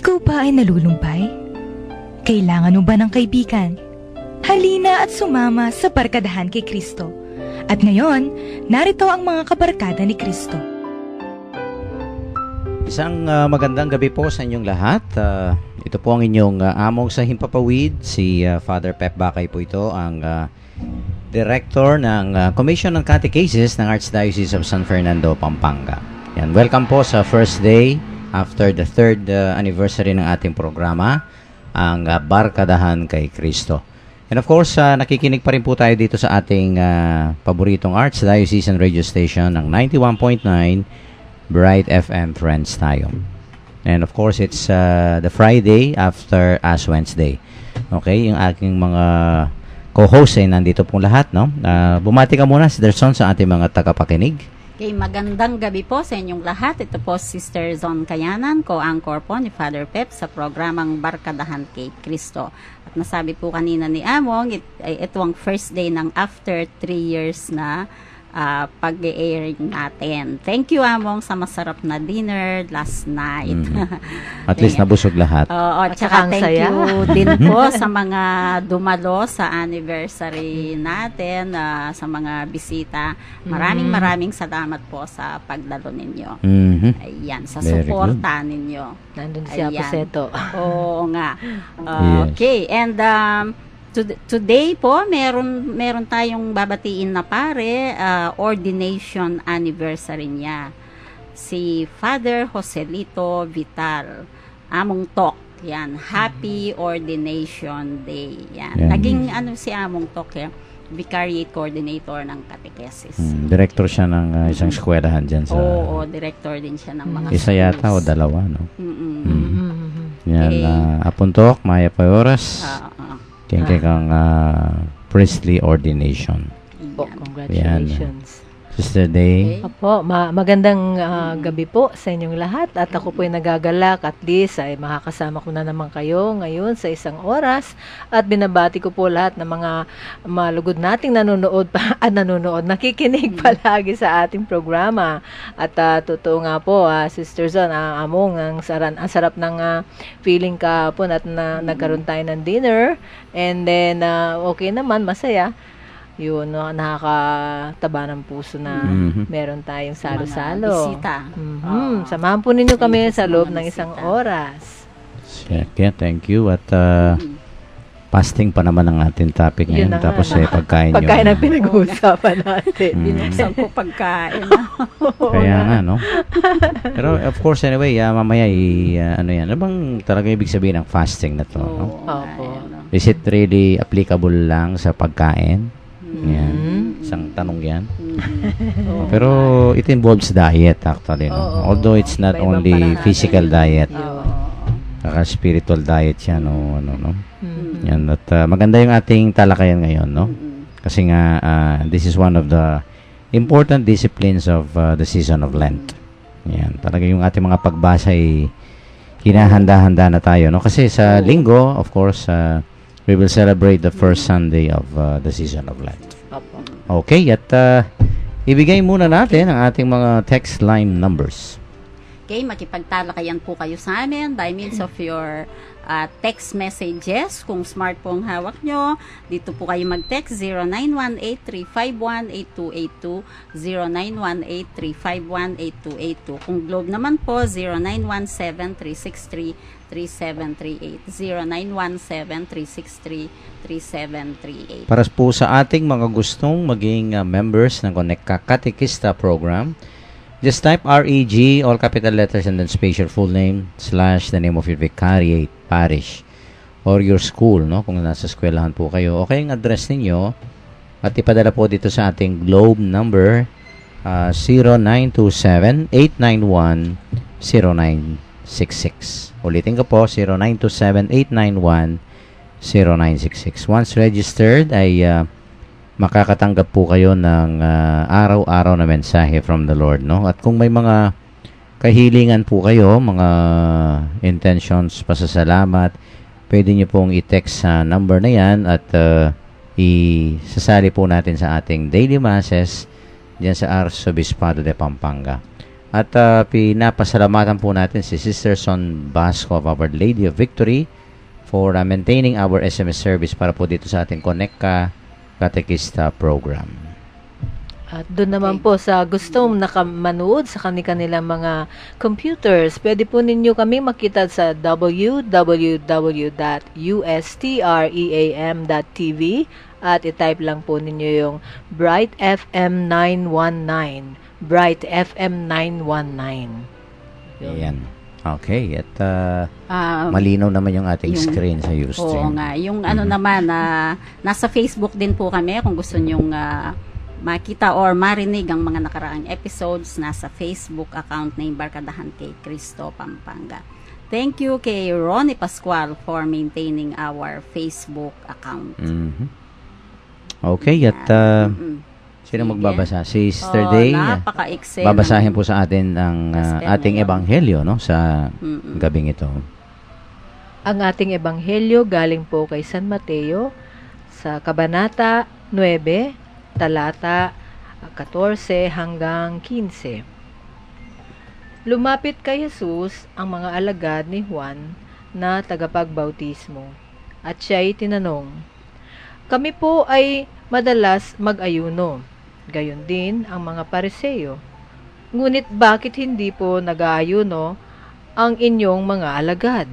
Ikaw ba ay nalulumpay? Kailangan mo ba ng kaibigan? Halina at sumama sa barkadahan kay Kristo. At ngayon, narito ang mga kabarkada ni Kristo. Isang magandang gabi po sa inyong lahat. Ito po ang inyong among sa Himpapawid, si Father Pep Bakay po ito, ang Director ng Commission on Catechesis ng Archdiocese of San Fernando, Pampanga. Yan, welcome po sa first day after the third anniversary ng ating programa, ang Barkadahan kay Kristo. And of course, nakikinig pa rin po tayo dito sa ating paboritong Archdiocesan radio station ng 91.9 Bright FM Friends tayo. And of course, it's the Friday after Ash Wednesday. Okay, yung aking mga co-hosts ay nandito pong lahat, no? Bumati ka muna, Sister Son, sa ating mga tagapakinig. Okay, magandang gabi po sa inyong lahat. Ito po Sister Zon Kayanan, co-anchor po ni Father Pep sa programang Barkadahan kay Kristo. At nasabi po kanina ni Among, ito ang first day ng after 3 years na pag-airing natin. Thank you, Among, sa masarap na dinner last night. At least nabusog lahat. At saka thank you din po sa mga dumalo sa anniversary natin, sa mga bisita. Maraming salamat po sa pagdalo ninyo. Ayan, sa suporta ninyo. Nandun si Aposeto. Oo nga. Okay, and today po, meron tayong babatiin na pare, ordination anniversary niya. Si Father Joselito Vital. Among Tok. Yan. Happy Ordination Day. Yan. Naging si Among Tok, Vicariate Coordinator ng Catechesis. Director siya ng isang eskwelahan dyan sa... Oo, director din siya ng mga isa schools. Yata o dalawa, no? Yan, Apuntok, Maya Payoras. Kaya kang priestly ordination. Po, congratulations. Sister Day. Opo, magandang gabi po sa inyong lahat. At ako po ay nagagalak. At least ay makakasama ko na naman kayo ngayon sa isang oras. At binabati ko po lahat ng mga malugod nating nakikinig palagi sa ating programa. At totoo nga po, Sister Zon, Among, ang sarap ng feeling ka po at nagkaroon tayo ng dinner. And then, okay naman, masaya. Yun, nakakataba ng puso na meron tayong salo-salo. Bisita. Samahan po ninyo kami sa loob ng isang oras. Yeah, thank you. At fasting pa naman ang ating topic ngayon. Tapos pagkain Pagkain ang pinag-uusapan natin. Binuksan ko pagkain. Kaya nga, no? Pero of course, anyway, mamaya, ano bang talaga ibig sabihin ng fasting na to? No? Opo. Is it really applicable lang sa pagkain? Yan. Isang tanong yan. Pero it involves diet actually, no? Although it's not only physical diet. Saka spiritual diet yan, no? Yan. At maganda yung ating talakayan ngayon, no? Kasi nga, this is one of the important disciplines of the season of Lent. Yan. Talaga yung ating mga pagbasa ay hinahanda-handa na tayo, no? Kasi sa linggo, of course, we will celebrate the first Sunday of the season of Lent. Okay, at ibigay muna natin ang ating mga text line numbers. Okay, makipagtalakayan po kayo sa amin by means of your text messages. Kung smartphone hawak nyo, dito po kayo mag-text 0918-351-8282, 0918-351-8282. Kung Globe naman po, 0917-363-3738, 0917-363-3738. Para po sa ating mga gustong maging members ng Connect Catechista program, just type REG, all capital letters, and then space your full name, / the name of your vicariate, parish, or your school, no? Kung nasa eskwelahan po kayo. Okay, ang address ninyo, at ipadala po dito sa ating Globe number, 0927-891-0966. Ulitin ko po, 0927-891-0966. Once registered, ay makakatanggap po kayo ng araw-araw na mensahe from the Lord, no? At kung may mga kahilingan po kayo, mga intentions, pasasalamat, pwede nyo pong i-text sa number na yan at isasali po natin sa ating daily masses diyan sa Arzobispado de Pampanga. At pinapasalamatan po natin si Sister Son Basco of Our Lady of Victory for maintaining our SMS service para po dito sa ating Connect Ka Katekista program. At doon naman po sa gustong nakamanood sa kanilang mga computers, pwede po ninyo kami makita sa www.ustream.tv at i-type lang po ninyo yung Bright FM 919. Bright FM 919. Ayan. Okay. At malinaw naman yung ating screen sa Oo Ustream. nga. Yung ano naman, nasa Facebook din po kami kung gusto nyong makita or marinig ang mga nakaraang episodes. Nasa Facebook account na yung Barkadahan kay Cristo, Pampanga. Thank you kay Ronnie Pascual for maintaining our Facebook account. Okay. At sino magbabasa? Si Sister Day. Napaka-excel. Babasahin po sa atin ang Gospel ating ngayon. ebanghelyo, no, sa gabing ito. Ang ating ebanghelyo galing po kay San Mateo sa Kabanata 9, talata 14 hanggang 15. Lumapit kay Jesus ang mga alagad ni Juan na tagapagbautismo at siya'y tinanong, "Kami po ay madalas mag-ayuno, gayon din ang mga Pariseo. Ngunit bakit hindi po nag-aayuno ang inyong mga alagad?"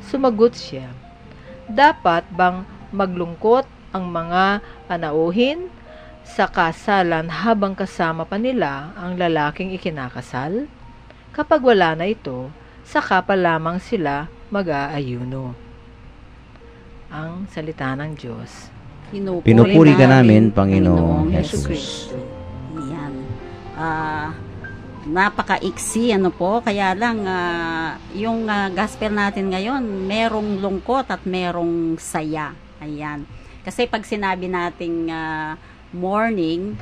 Sumagot siya, "Dapat bang maglungkot ang mga panauhin sa kasalan habang kasama pa nila ang lalaking ikinakasal? Kapag wala na ito, saka pa lamang sila mag-aayuno." Ang salita ng Diyos. Pinupuri ka namin, Panginoong Jesus. Yan. Napaka-iksi, ano po. Kaya lang, yung gospel natin ngayon, merong lungkot at merong saya. Ayan. Kasi pag sinabi nating morning,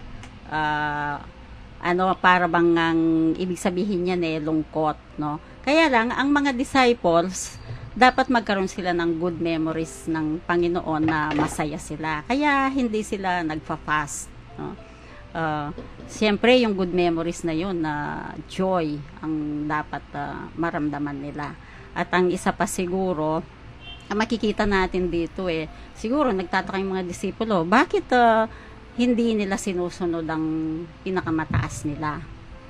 para bang ang ibig sabihin niyan lungkot, no? Kaya lang, ang mga disciples, dapat magkaroon sila ng good memories ng Panginoon na masaya sila. Kaya hindi sila nagfa-fast, no? Siyempre, yung good memories na yun, na joy ang dapat maramdaman nila. At ang isa pa siguro, makikita natin dito siguro nagtataka yung mga disipulo, bakit hindi nila sinusunod ang pinakamataas nila,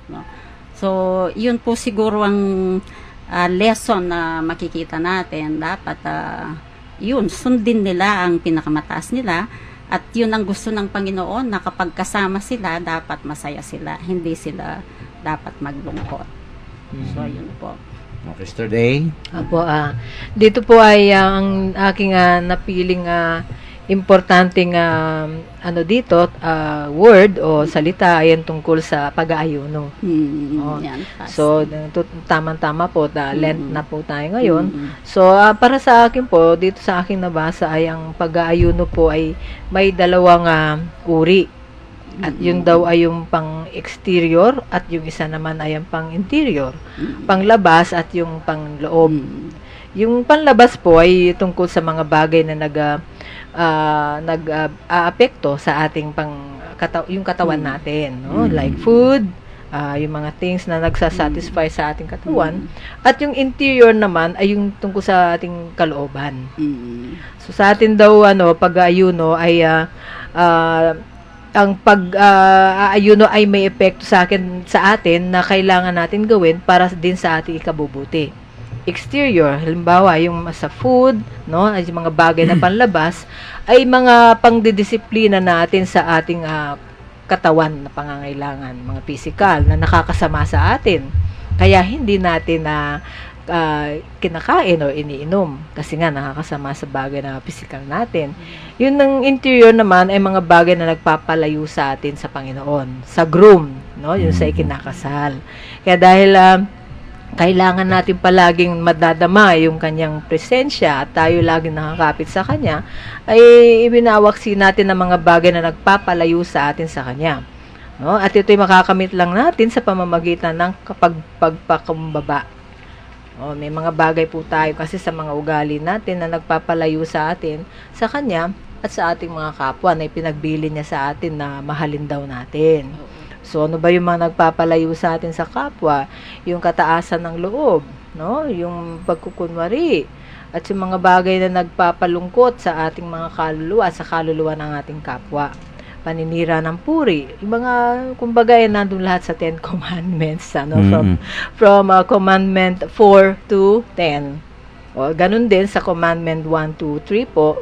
no? So, yun po siguro ang lesson na makikita natin. Dapat yun, sundin nila ang pinakamataas nila. At yun ang gusto ng Panginoon, na kapag kasama sila, dapat masaya sila. Hindi sila dapat maglungkot. So, yun po. Sister Day. Apo, dito po ay ang aking napiling importanteng word o salita ay tungkol sa pag-aayuno. Yan, So, tama-tama po, Lent na po tayo ngayon. So, para sa akin po, dito sa aking nabasa ay ang pag-aayuno po ay may dalawang uri. At yung daw ay yung pang-exterior at yung isa naman ay yung pang-interior. Panglabas at yung pangloob. Yung panlabas po ay tungkol sa mga bagay na nag-aapekto sa ating yung katawan natin, no? Like food, yung mga things na nagsasatisfy sa ating katawan. At yung interior naman ay yung tungkol sa ating kalooban. So sa atin daw pag-aayuno ay ang pag-aayuno ay may epekto sa atin na kailangan natin gawin para din sa ating ikabubuti. Exterior, halimbawa yung sa food, no, ay mga bagay na panlabas, ay mga pangdidisiplina natin sa ating katawan na pangangailangan, mga physical na nakakasama sa atin. Kaya hindi natin kinakain o iniinom kasi nga nakakasama sa bagay na physical natin. Yun ng interior naman ay mga bagay na nagpapalayo sa atin sa Panginoon, sa groom, no, yun sa ikinakasal. Kaya dahil kailangan natin palaging madadama yung kanyang presensya at tayo laging nakakapit sa kanya, ay ibinawaksi natin ang mga bagay na nagpapalayo sa atin sa kanya, no? At ito'y makakamit lang natin sa pamamagitan ng pagpakumbaba. May mga bagay po tayo kasi sa mga ugali natin na nagpapalayo sa atin sa kanya at sa ating mga kapwa na ipinagbili niya sa atin na mahalin daw natin. So, ano ba yung mga nagpapalayo sa atin sa kapwa? Yung kataasan ng loob, no? Yung pagkukunwari, at yung mga bagay na nagpapalungkot sa ating mga kaluluwa, sa kaluluwa ng ating kapwa. Paninira ng puri. Yung mga, kumbaga, nandun lahat sa 10 Commandments, ano? From Commandment 4 to 10. O, ganun din sa Commandment 1, 2, 3 po,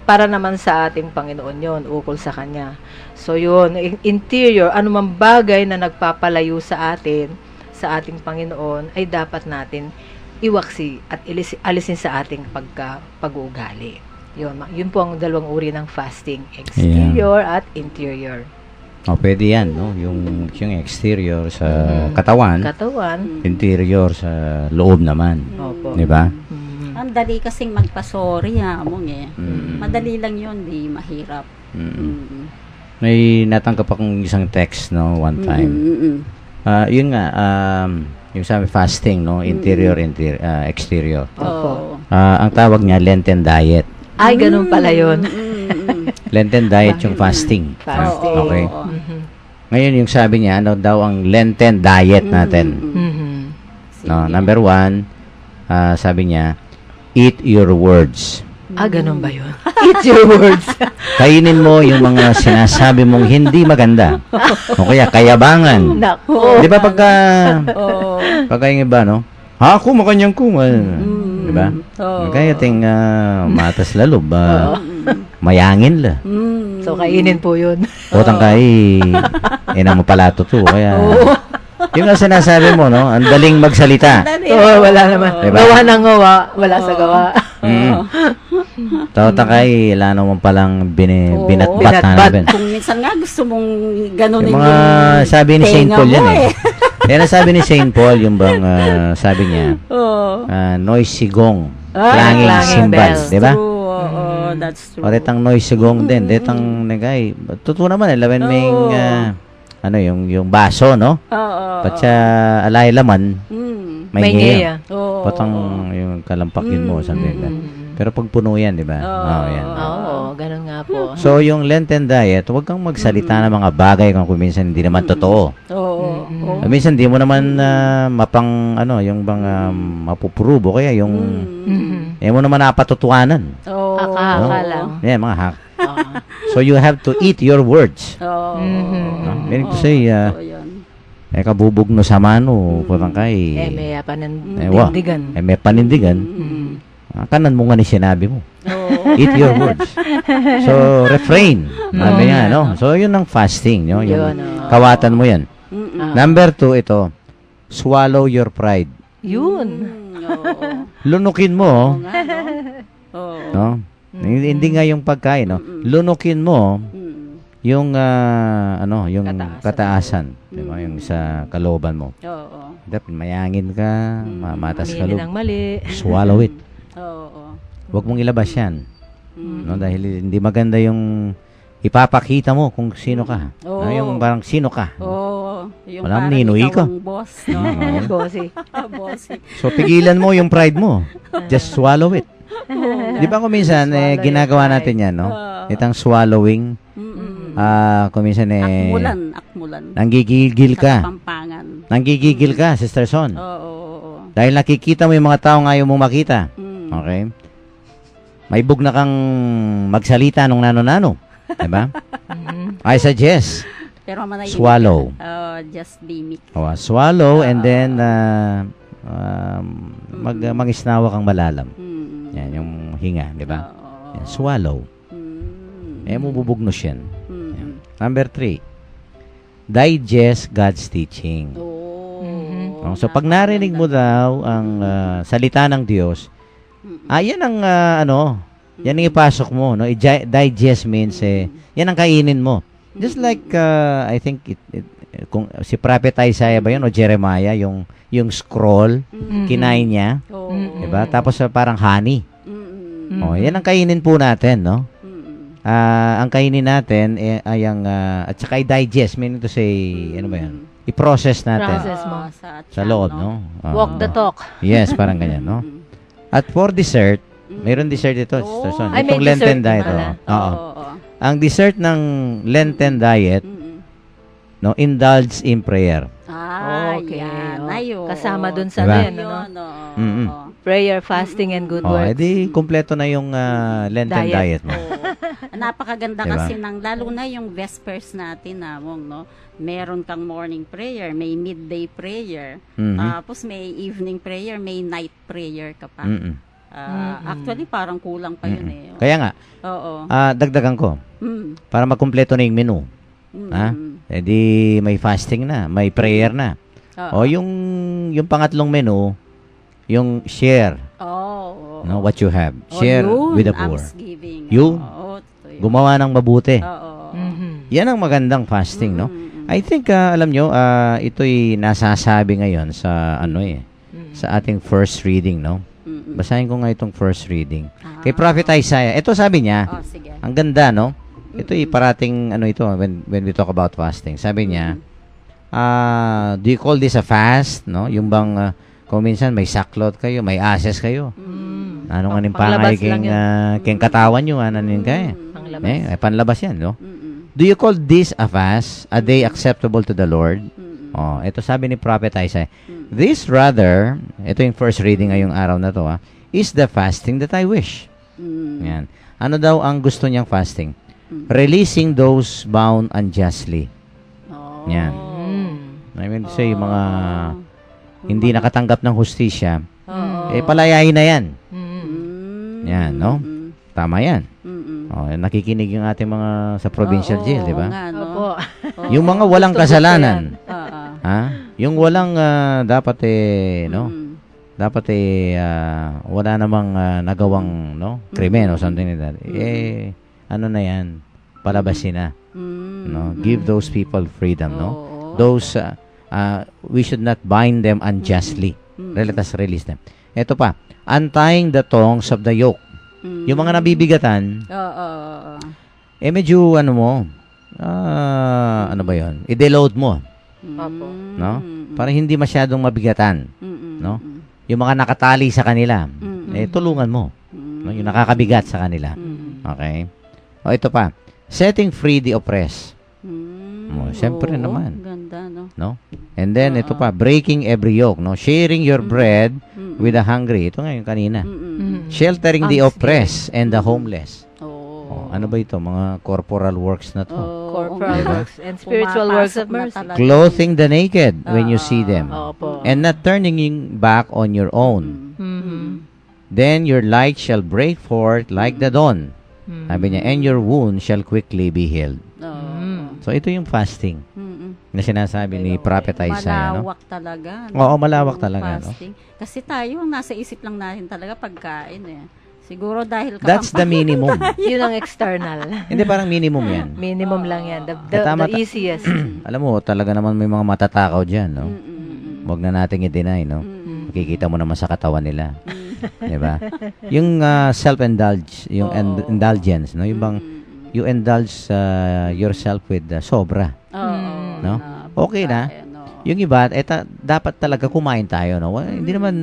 para naman sa ating Panginoon yon, ukol sa Kanya. So, yun, interior, anumang bagay na nagpapalayo sa atin, sa ating Panginoon, ay dapat natin iwaksi at alisin sa ating pag-uugali. Yun po ang dalawang uri ng fasting, exterior at interior. Pwede yan, no? Yung exterior sa katawan, interior sa loob naman. Opo. Di ba? Ang dali kasing magpa-sorry, Among eh. Madali lang yun, di mahirap. May natanggap akong isang text, no, one time. Yun nga, yung sabi fasting, no, interior, exterior. Oo. Ang tawag niya Lenten diet. Ay, ganun pala yun. Lenten diet yung fasting. Fasting. Okay. Ngayon yung sabi niya, ano daw ang Lenten diet natin? No, number 1, sabi niya, eat your words. Ganun ba yun? Eat your words. Kainin mo yung mga sinasabi mong hindi maganda. O kaya kayabangan. Nako. Di ba pagka yung iba, no? Ako makanyang ko. Di ba? Kaya ting matas lalo ba? Mayangin la. So, kainin po yun. Utang kay ina mo pala to. Kaya yung nga sinasabi mo, no? Ang daling magsalita. Wala naman. Diba? Gawa ng gawa, wala sa gawa. Utang kay wala naman palang binatbat na Binatbat. namin. Kung minsan nga gusto mong ganunin Yung mga sabi ni Saint tenga Paul yan mo, eh. Yan ang sabi ni Saint Paul, yung bang sabi niya, noisy gong, clanging clanging cymbals, bells. di ba? True, oo, that's true. O retang noisy gong din, retang nagay, totoo naman eh, laban may yung baso, no? Oo. Patsa alay laman, may May ngayon. ngeya. Oo. Patang yung kalampakin mo, sabi ka. Pero pag puno yan, di ba? Yan. Oo, ganun nga po. So, yung Lenten diet, huwag kang magsalita ng mga bagay kung minsan hindi naman totoo. Oo. Minsan di mo naman yung bang mapupurubo kaya yung mo naman napatutuanan. Oo. Akaka lang. Yan, mga hack. So you have to eat your words. Oo. Meaning to say, Oo, yun. kabubog no sa mano, parang kay, May panindigan. may panindigan, kanan mo nga ni sinabi mo. Oo. Eat your words. So, refrain. Sabi niya, no? So, yun ang fasting, no? Yung kawatan mo yan. Number 2, ito, swallow your pride. Yun. Oo. Lunukin mo, Oo nga, no? Oo. no? Hindi nga yung pagkain, no? Lunukin mo yung yung kataasan, di ba? Yung sa kalooban mo. Oo. Dapat mayangin ka, matas ka Aminin ang mali. swallow it. Oo. Huwag mong ilabas yan. No, dahil hindi maganda yung ipapakita mo kung sino ka. Oo. Yung parang sino ka. Oo. Yung Walang parang ninoy ikaw ka. ang boss, no? Bossy. Bossy. So, pigilan mo yung pride mo. Just swallow it. Di ba kung minsan, ginagawa natin yan, no? Itang swallowing. Kung minsan, Akmulan. nanggigigil Sa ka. Kapampangan. Nanggigigil ka, Sister Son. Oo. Dahil nakikita mo yung mga taong ayaw mong makita. Okay? May bug na kang magsalita nung nano-nano. Diba? I suggest, Pero manahimik swallow. ka. Just be meek. Swallow and then mag-isnawa kang malalam. Yan, yung hinga, di ba? Yan, swallow. Mububugnos yan. Yan. Number 3, digest God's teaching. So, pag narinig mo daw ang salita ng Diyos, yan ang, yan ang ipasok mo, no? Digest means, yan ang kainin mo. Just like, I think, kung si Prophet Isaiah ba yun, o Jeremiah, yung scroll, kinain niya, diba? Tapos parang honey. Yan ang kainin po natin, no? Ang kainin natin, ay ang, at saka i-digest, meaning to say, ano ba yan? I-process natin. Process mo. Sa loob, no? Walk the talk. Yes, parang ganyan, no? At for dessert, mayroon dessert ito, Sister Son. Ay, may Itong Lenten dessert diet. pala. Oo. Ang dessert ng Lenten diet, no, indulge in prayer. Okay. Yan. Oh. Ayun. Kasama dun sa Diba? ano, no? Yun, oo. Mm-mm. Prayer, fasting, and good Oh, works. edi kumpleto na yung Lenten diet mo. Oo. Napakaganda Diba? kasi lalo na yung Vespers natin, Among, no? Meron kang morning prayer, may midday prayer, Mhm. tapos may evening prayer, may night prayer ka pa. Mm-mm. Actually, parang kulang pa yun eh. Kaya nga, Oo. dagdagan ko Mm. para magkumpleto na yung menu. Mm. Ha? Edi may fasting na, may prayer na. O Oo. yung pangatlong menu, yung share, Oo. no, what you have. Oh, Share yun, with the poor. almsgiving. Yun. Oo, totoo yun. Gumawa ng mabuti. Oo. Mhm. Yan ang magandang fasting, no? I think alam nyo, ito'y nasasabi ngayon sa sa ating first reading, no? Mm-mm. Basahin ko nga itong first reading. Kay Prophet Isaiah, ito sabi niya, Oh, sige. ang ganda, no? Ito'y parating ito when we talk about fasting. Sabi niya, do you call this a fast, no? Yung bang kung minsan may saklot kayo, may ashes kayo. Ano nga ning Panglabas pangay lang king katawan nyo, ano nin kaya? Panglabas. Panlabas yan, no? Mm-mm. Do you call this a fast, a day acceptable to the Lord? Oh, ito sabi ni Prophet Isaiah. This rather, ito yung first reading ngayong araw na to, is the fasting that I wish. Yan. Ano daw ang gusto niyang fasting? Releasing those bound unjustly. Oh. Yan. I mean to say, yung mga hindi Mm-hmm. nakatanggap ng hustisya, Oo. palayain na yan. Mm. Yan, no? Mm. Tama yan. Mm-mm. Oh, nakikinig yung ating mga sa provincial Oo, jail, di ba? nga, no? Opo. Oo. Yung mga walang Gusto-gusto kasalanan, Oo. ha? Yung walang dapat no? Mm. Dapat wala namang nagawang krimen or something like that. Ano na yan? Palabasin na, Mm. no? Give those people freedom, no? Oo. Those we should not bind them unjustly. Let us release them. Ito pa, untying the tongues of the yoke. Mm. Yung mga nabibigatan, Oo. medyo ano ba 'yon? I-deload mo, Opo. no? Para hindi masyadong mabigatan, no? Yung mga nakatali sa kanila, tulungan mo, no? Yung nakakabigat sa kanila. Okay? O ito pa, setting free the oppressed. Siyempre naman. Ganda, no? No? And then ito pa, breaking every yoke, no? Sharing your bread with the hungry. Ito nga yung kanina. Sheltering the oppressed and the homeless. Oo. Ano ba ito? Mga corporal works na to. Corporal Diba? works and spiritual works of Pumapasok na mercy. talaga. Clothing the naked when you see them. Opo. And not turning back on your own. Mhm. Then your light shall break forth like the dawn. Sabi niya, and your wound shall quickly be healed. Oo. So ito yung fasting na sinasabi ni Prophet Isaiah. No? Malawak talaga. Oo, malawak Yung talaga, no? fasting. Kasi tayo, ang nasa isip lang natin talaga pagkain eh. Siguro dahil That's the minimum. Yun ang external. Hindi, parang minimum yan. Minimum lang yan. Tama, The easiest. Alam mo, talaga naman may mga matatakaw dyan, no? Huwag na nating i-deny, no? Makikita mo naman sa katawan nila. Diba? Yung self-indulge, yung indulgence, no? Yung bang, you indulge yourself with sobra. Oo. No? Okay na. Yung iba, dapat talaga kumain tayo, no? Hindi naman,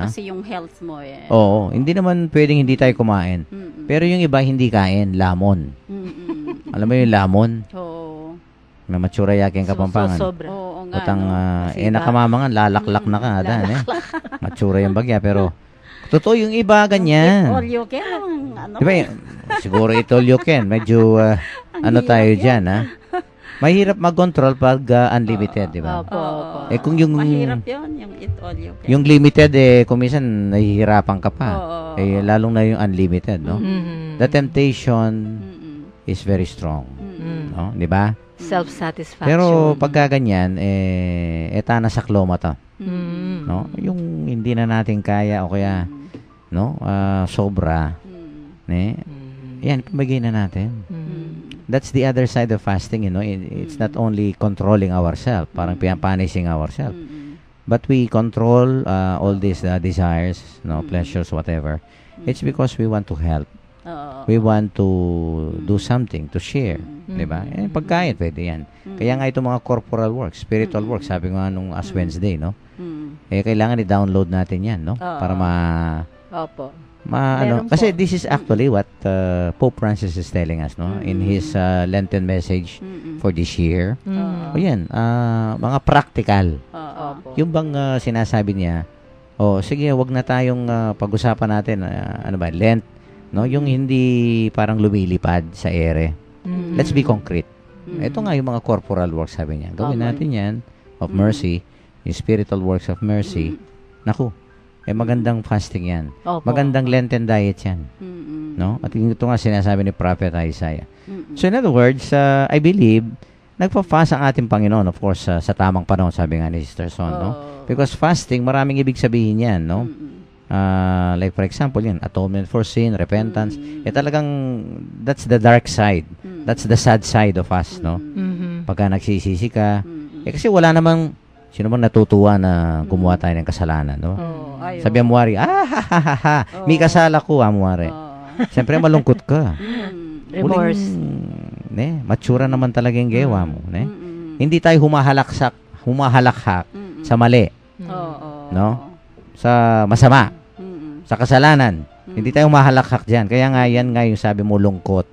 kasi yung health mo eh. Oo, hindi naman pwedeng hindi tayo kumain. Pero yung iba, hindi kain, lamon. Alam mo yung lamon? Oo. May matsura yaking Kapampangan. Sobra. Oo nga, Utang, no? nakamamangan, lalaklak na ka, matsura yung bagya, pero, totoo yung iba, ganyan. All you can, ano? Diba, siguro ito all you can. Medyo, tayo dyan, ha? Mahirap mag-control pag unlimited, di ba? Opo, opo. Kung yung Mahirap yun, yung eat all you can. yung limited kung minsan nahihirapan ka pa. Oo. Lalong na yung unlimited, no? Mhm. The temptation is very strong, no? Di ba? Self-satisfaction. Pero pagka ganyan, etana sa kloma to, Mhm. no? Yung hindi na natin kaya o kaya, no? Sobra, yan, pamagay na natin. That's the other side of fasting, you know. It's not only controlling ourselves, parang punishing ourselves, but we control all these desires, no, pleasures, whatever. It's because we want to help. Oo. We want to do something, to share, di ba? Pagkain, pwede yan. Kaya nga itong mga corporal works, spiritual works, sabi nga nung Wednesday, no? Kailangan i-download natin yan, no? Para Opo. Meron kasi po. this is actually what Pope Francis is telling us, no, in his Lenten message for this year. Mm. O yan, mga practical. Oo. Opo. Yung bang sinasabi niya, sige, wag na tayong pag-usapan natin, ano ba, Lent, no? Yung hindi parang lumilipad sa ere. Mm. Let's be concrete. Ito nga yung mga corporal works, sabi niya. Gawin Okay. natin yan, of mercy, yung spiritual works of mercy. Naku, magandang fasting yan. Opo. Magandang Lenten diet yan. No? At ito nga sinasabi ni Prophet Isaiah. So in other words, I believe, nagpa-fast ang ating Panginoon, of course, sa tamang panahon, sabi nga ni Sister Son, no? Because fasting, maraming ibig sabihin yan, no? Like for example, yan, atonement for sin, repentance. Talagang, that's the dark side. That's the sad side of us, no? Mhm. Pagka nagsisisi ka. Kasi wala namang, sino bang natutuwa na gumawa tayo ng kasalanan, no? Sabi ang muwari, ha, may kasala ko, muwari. Siyempre, malungkot ka. Remorse. Matsura naman talaga yung gawa mo. Hindi tayo humahalakhak sa mali, no? Sa masama, sa kasalanan. Hindi tayo humahalakhak dyan. Kaya nga, yan nga yung sabi mo, lungkot.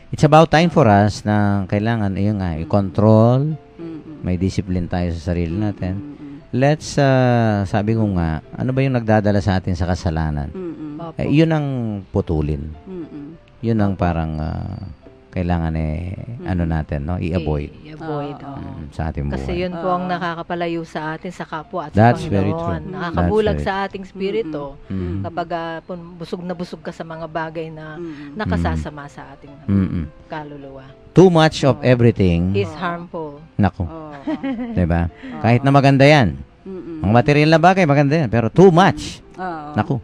It's about time for us na kailangan, yun nga, i-control, may discipline tayo sa sarili natin. Let's, sabi ko nga, ano ba yung nagdadala sa atin sa kasalanan? Opo. Yun ang putulin. Yun ang parang kailangan ano natin, no? I-avoid I-avoid. sa ating buhay. Kasi yun po ang nakakapalayo sa atin sa kapwa at That's sa very Panginoon. true. Nakakabulag That's sa ating spirito kapag busog na busog ka sa mga bagay na nakasasama sa ating kaluluwa. Too much of everything, Is harmful. naku, diba? Kahit na maganda yan. Ang material na bagay, maganda yan. Pero too much, naku,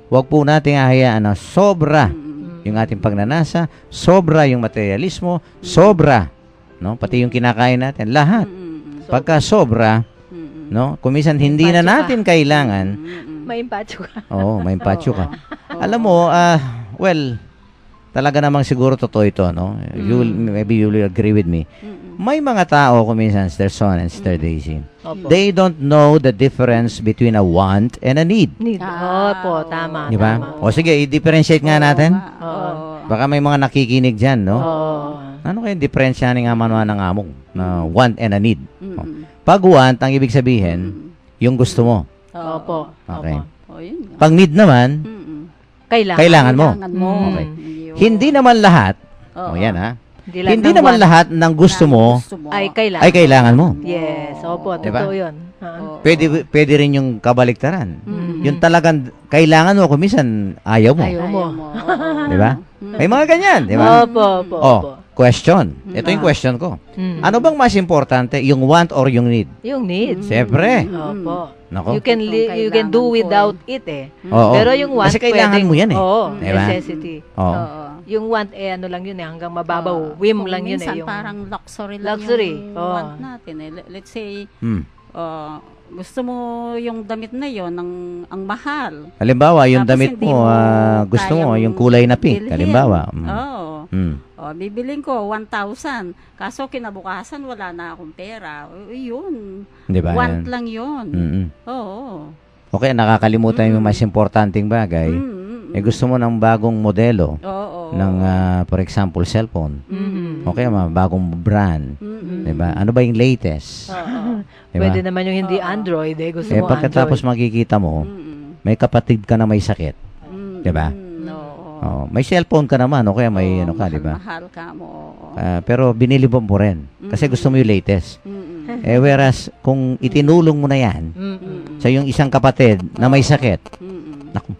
wag po nating hahayaan na sobra yung ating pagnanasa, sobra yung materialismo, sobra, no? Pati yung kinakain natin, lahat. Pagka sobra, no? Kung minsan hindi na natin kailangan, May impatyo ka. may impatyo ka. Alam mo, well, talaga namang siguro totoo ito, no? Maybe you will agree with me. May mga tao, kung minsan, Sister Son and Sister Daisy, Opo. they don't know the difference between a want and a need. Need. Opo, tama. Di ba? Tama. O sige, i-differentiate nga natin. Oo. Baka may mga nakikinig dyan, no? Oo. Ano kaya diferensya ng amanuan ng among na want and a need? O, pag want, ang ibig sabihin, yung gusto mo. Opo. Okay. Opo. Pag need naman, kailangan mo. Okay. Hindi naman lahat, yan ha, hindi ng naman want lahat ng gusto mo ay kailangan. ay kailangan mo. Yes. Opo, Diba? totoo yun. Pwede rin yung kabaliktaran. Yung talagang kailangan mo, kung minsan ayaw mo. Ayaw mo. Di ba? May mga ganyan, di ba? Opo, opo, Oh, opo. question. Ito yung question ko. Ano bang mas importante, yung want or yung need? Yung needs. Siyempre. Opo. Nako. You can do without it Oo. Pero yung want, Kasi kailangan pwedeng- mo yan Oo, Diba? necessity. Oo. Yung want, ano lang yun hanggang mababaw. Whim lang yun minsan yung... parang luxury lang Luxury, yung oo. want natin. Let's say, Hmm. gusto mo yung damit na yon ang mahal. Halimbawa, yung Tapos damit hindi mo, mo gusto mo, kayang yung kulay na pink. bilhin. Halimbawa. Oo. Bibiling ko 1,000. Kaso kinabukasan wala na akong pera. Yun. Di ba? Want Yan. lang yun. Mm-mm. Oo. Okay, nakakalimutan yung mas importanteng bagay. Gusto mo ng bagong modelo Oo. ng, for example, cellphone. Mhm. Okay, bagong brand. Di ba? Ano ba yung latest? Oo. Di ba? Pwede naman yung hindi Android. Gusto mo Pagkatapos Android. makikita mo, may kapatid ka na may sakit. Di ba? Oo. May cellphone ka naman, o kaya may ano ka, di ba? Mahal ka mo. Pero binili mo rin. Kasi gusto mo yung latest. Whereas, kung itinulong mo na yan sa yung isang kapatid na may sakit, naku,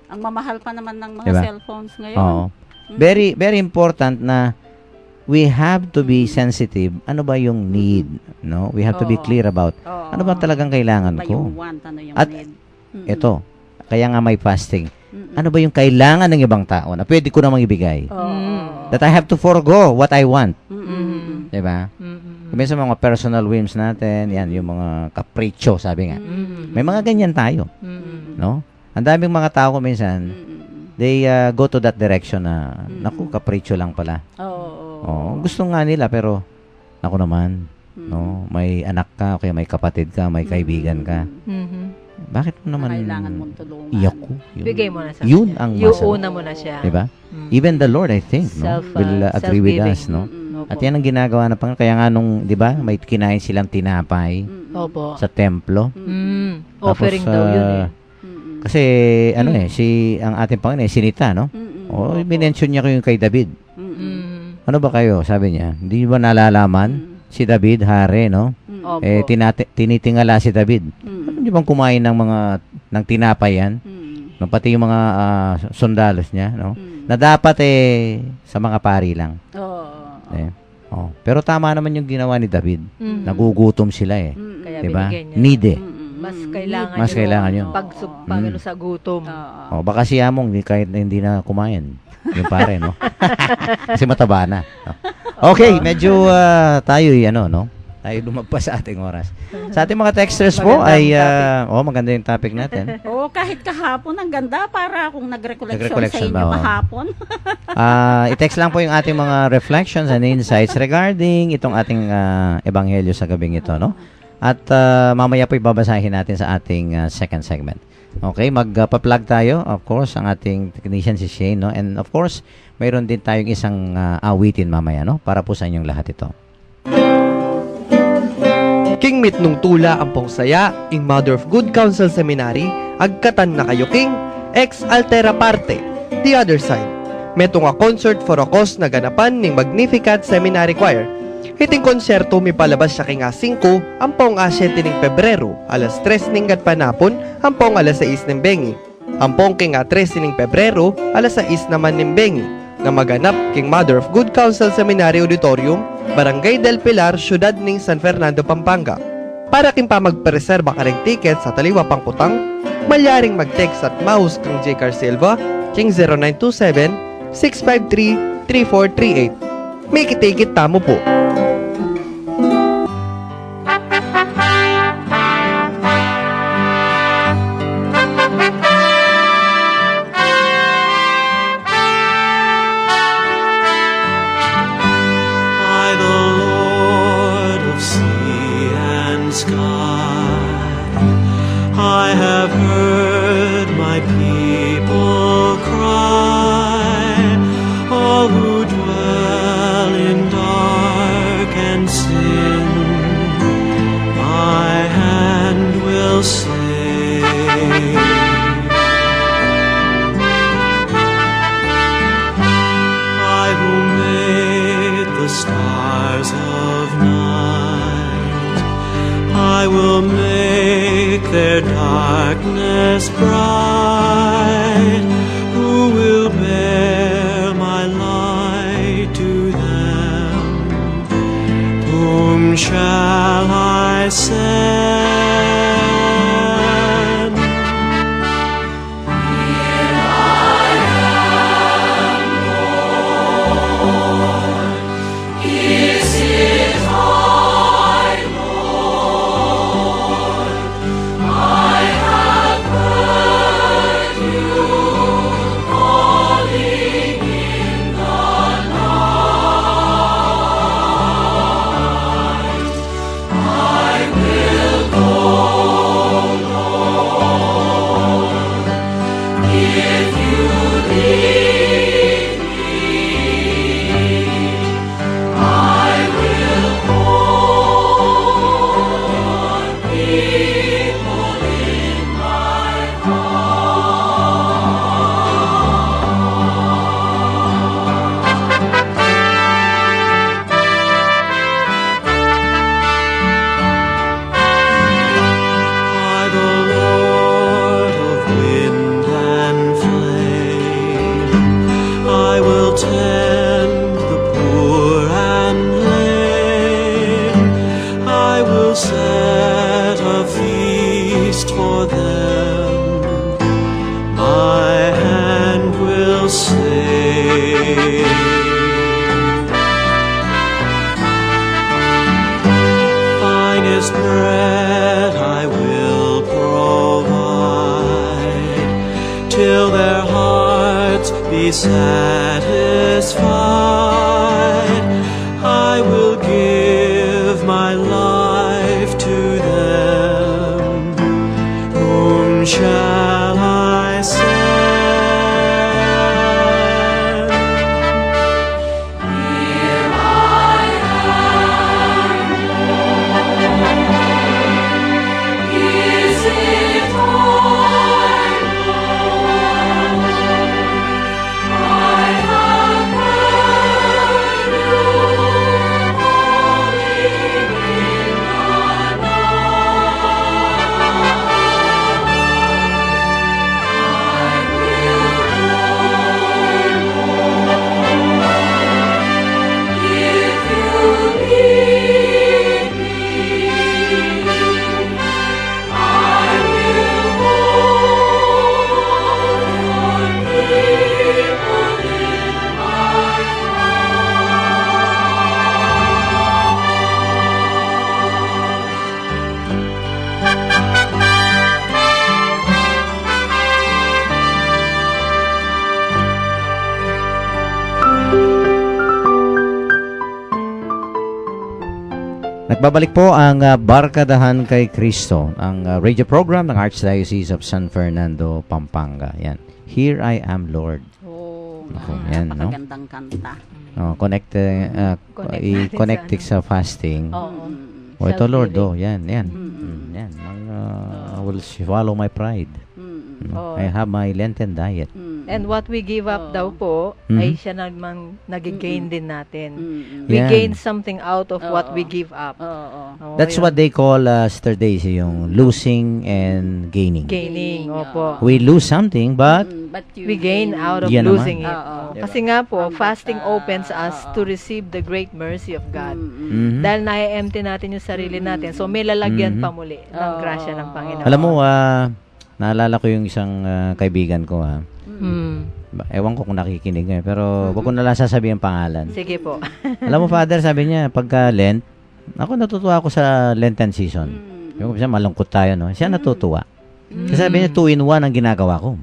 Ang mamahal pa naman ng mga Diba? cellphones ngayon. oo. Very, very important na we have to be sensitive. Ano ba yung need? No? We have to be Oo. clear about Oo. ano ba talagang kailangan Ano ba ko. yung want, ano yung At need. Ito, kaya nga may fasting. Ano ba yung kailangan ng ibang tao na pwede ko namang ibigay? Oo. That I have to forgo what I want. Mm-mm. Diba? Minsan mga personal whims natin, yan, yung mga capriccio, sabi nga. May mga ganyan tayo. No? Ang daming mga tao ko minsan, they go to that direction na, naku, capriccio lang pala. Oo. Gusto nga nila, pero, naku naman, no? May anak ka, o kaya may kapatid ka, may kaibigan ka. bakit mo naman Kailangan mong tulungan. iyak ko? Bigay mo na sa Yun kanya. ang Yung masarap. una mo na siya. Diba? Mm. Even the Lord, I think, no? will agree with self-giving. us, no? Mm-mm. At yan ang ginagawa ng Panginoon. Kaya nga nung, di ba, may kinain silang tinapay Mm-mm. Opo. sa templo. Offering Tapos, daw yun eh. Mm-mm. Kasi, ano ang ating Panginoon, sinita, no? Mm-mm. O, Opo. minention niya ko yung kay David. Mm-mm. Ano ba kayo? Sabi niya, hindi ba nalalaman? Si David, hari, no? Mm-mm. Opo. Tinitingala si David. Mm-mm. Hindi bang kumain ng tinapay yan? Mm-mm. No, pati yung mga sundalos niya, no? Mm. Na dapat sa mga pari lang. Oo. Pero tama naman yung ginawa ni David. Mm. Nagugutom sila Mm-mm. Kaya diba? binigyan niya. Need Mm-mm. Mas kailangan Mas kailangan yun. Pangano sa gutom. Oo. Baka si Among kahit na hindi na kumain. Yung pare, no? Kasi mataba na. No? Okay, medyo tayo no? Tayo lumagpas sa ating oras. Sa ating mga texters po maganda yung topic natin. Oo, kahit kahapon, ang ganda para akong nag-recollection sa Nag-recollection inyo ba, oh? kahapon. I-text lang po yung ating mga reflections and insights regarding itong ating ebanghelyo sa gabing ito, no? At mamaya po ibabasahin natin sa ating second segment. Okay, magpa-plug tayo. Of course, ang ating technician si Shane, no? And of course, mayroon din tayong isang awitin mamaya, no? Para po sa inyong lahat ito. King mit nung tula ampong saya, ing Mother of Good Counsel Seminary, agkatan na kayo king, ex altera parte, the other side. Metong a concert for a cause na ganapan ning Magnificat Seminary Choir. Hiting konserto mi palabas siya king 5, ampong 7 ning Pebrero, alas 3 ning gatpanapon, ampong alas 6 ning bengi. Ampong king 13 ning Pebrero, alas 6 naman ning bengi, na maganap king Mother of Good Counsel Seminary Auditorium, Barangay del Pilar, Syudad ning San Fernando, Pampanga. Para king pa magpareserba ka ring ticket sa Taliwa Pangkutang, malyaring mag-text at mouse kang J. Silva, king 0927-653-3438. May kitikit tamo po. I, the Lord of sea and sky, I have heard my people cry, all who dwell in dark and sin, my hand will save. I who made the stars of night, I will make their darkness bright. Who will bear my light to them? Whom shall I send? I, the Lord of wind and flame, I will tend the poor and lame. I will set a feast for them. My hand will save. Finest bread I will provide, till their hearts be satisfied. I will give my life to them, whom shall I send? Here I am, Lord. Is it time, Lord? I have heard you calling in the Nagbabalik po ang Barkadahan kay Kristo, ang radio program ng Archdiocese of San Fernando, Pampanga. Yan. Here I am, Lord. Oh, Ako, yan, no? napakagandang kanta. Connect, Connect i-connect natin sa fasting. Oo. O ito, Lord, Self-giving. yan. Yan. I will swallow my pride. Oo. I have my Lenten diet. And what we give up Oo. daw po, Mhm. ay siya naman nagigain din natin. Mm-mm. We Yan. gain something out of what Oo. we give up. Oo. Oo, That's yun. what they call, Sister Daisy, yung losing and gaining. Gaining, opo. We lose something, but But We gain out of Yan naman. losing it. Oo. Oo. Kasi nga po, Hanggat, fasting opens us oo. to receive the great mercy of God. Mhm. Dahil na-empty natin yung sarili natin. So, may lalagyan Mhm. pa muli ng Oo. grasya ng Panginoon. alam mo, naalala ko yung isang kaibigan ko, ewan ko kung nakikinig ngayon, pero wag ko na lang sasabihin ang pangalan. Sige po. Alam mo, Father, sabi niya, pagka Lent, ako natutuwa ako sa Lenten season. Yung kasi malungkot tayo, no? Siya natutuwa. Kasi sabi niya, 2-in-1 ang ginagawa ko.